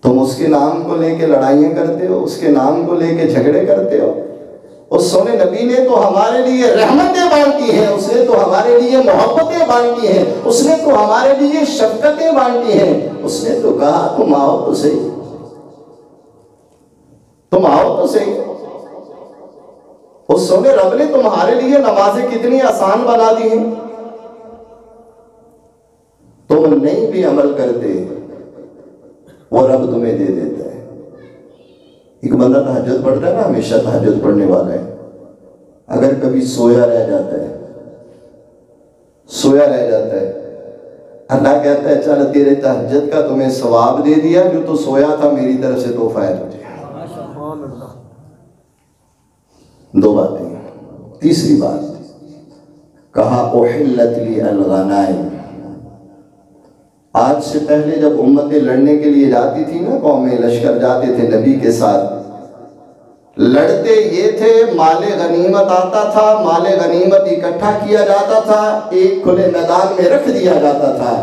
تم اس کے نام کو لے کے لڑائیاں کرتے ہو، اس کے نام کو لے کے جھگڑے کرتے ہو۔ اس سونے نبی نے تو ہمارے لیے رحمتیں بانٹی ہیں، اس نے تو ہمارے لیے محبتیں بانٹی ہیں، اس نے تو ہمارے لیے شفقتیں بانٹی ہیں۔ اس نے تو کہا تم آؤ تو صحیح، تم آؤ تو صحیح۔ اس سونے رب نے تمہارے لیے نمازیں کتنی آسان بنا دی ہیں، تم نہیں بھی عمل کرتے وہ رب تمہیں دے دیتا ہے۔ ایک بندہ تہجد پڑھتا ہے نا، ہمیشہ تہجد پڑھنے والا ہے، اگر کبھی سویا رہ جاتا ہے، سویا رہ جاتا ہے، اللہ کہتا ہے چل تیرے تہجد کا تمہیں ثواب دے دیا، جو تو سویا تھا میری طرف سے تحفہ ہے تجھے۔ دو باتیں۔ تیسری بات کہا احلت لی الغنائم۔ آج سے پہلے جب امتیں لڑنے کے لیے جاتی تھی نا، قومیں لشکر جاتے تھے نبی کے ساتھ، لڑتے یہ تھے، مال غنیمت آتا تھا، مال غنیمت اکٹھا کیا جاتا تھا، ایک کھلے میدان میں رکھ دیا جاتا تھا،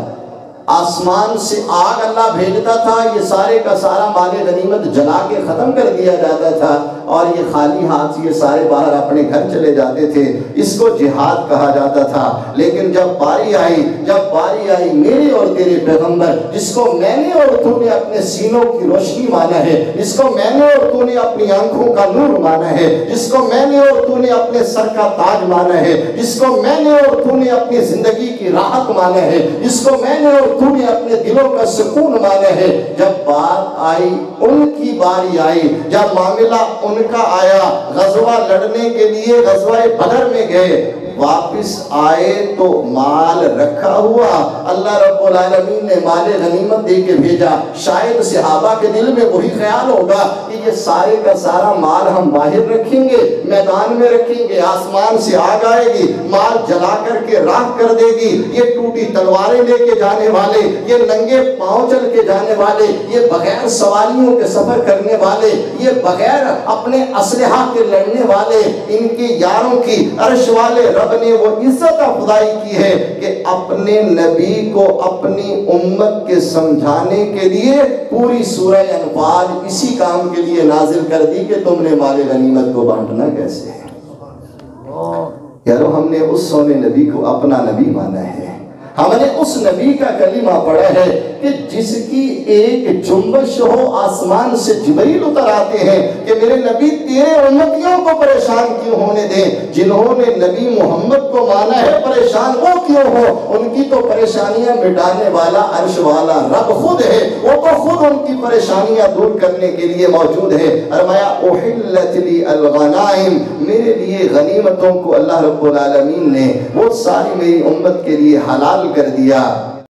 آسمان سے آگ اللہ بھیجتا تھا، یہ سارے کا سارا مال غنیمت جلا کے ختم کر دیا جاتا تھا، اور یہ خالی ہاتھ یہ سارے باہر اپنے گھر چلے جاتے تھے۔ اس کو جہاد کہا جاتا تھا۔ لیکن جب باری آئی میرے اور تیرے پیغمبر، جس کو میں نے اور تو نے اپنے سینوں کی روشنی مانا ہے، جس کو میں نے اور تو نے اپنی آنکھوں کا نور مانا ہے، جس کو میں نے اور تو نے اپنے سر کا تاج مانا ہے، جس کو میں نے اور تو نے اپنی زندگی کی راحت مانا ہے، جس کو میں نے اور تو نے اپنے دلوں کا سکون مانا ہے، جب بات آئی ان کی باری آئی، جب معاملہ ان کا آیا، غزوہ لڑنے کے لیے غزوہ بدر میں گئے، واپس آئے تو مال رکھا ہوا، اللہ رب العالمین نے مال غنیمت دے کے بھیجا۔ شاید صحابہ کے دل میں وہی خیال ہوگا کہ یہ سارے کا سارا مال ہم باہر رکھیں گے، میدان میں رکھیں گے، آسمان سے آگ آئے گی، مال جلا کر کے راکھ کر دے گی، یہ ٹوٹی تلواریں لے کے جانے والے، یہ ننگے پاؤں چل کے جانے والے، یہ بغیر سواریوں کے سفر کرنے والے، یہ بغیر اپنے اسلحہ کے لڑنے والے، ان کی یاروں کی عرش والے رب نے وہ عزت افضائی کی ہے کہ اپنے نبی کو اپنی امت کے سمجھانے کے لیے پوری سورہ انفال اسی کام کے لیے نازل کر دی کہ تم نے مال غنیمت کو بانٹنا کیسے ہے۔ یارو ہم نے اس سونے نبی کو اپنا نبی مانا ہے، ہم نے اس نبی کا کلمہ پڑھا ہے کہ جس کی ایک جنبش ہو آسمان سے جبریل اتر آتے ہیں کہ میرے نبی تیرے امتیوں کو پریشان کیوں ہونے دیں، جنہوں نے نبی محمد کو مانا ہے پریشان وہ کیوں ہو، ان کی تو پریشانیاں مٹانے والا عرش والا رب خود ہے، وہ تو خود ان کی پریشانیاں دور کرنے کے لیے موجود ہے۔ فرمایا احلت لی الغنائم، میرے لیے غنیمتوں کو اللہ رب العالمین نے وہ ساری میری امت کے لیے حلال کر دیا۔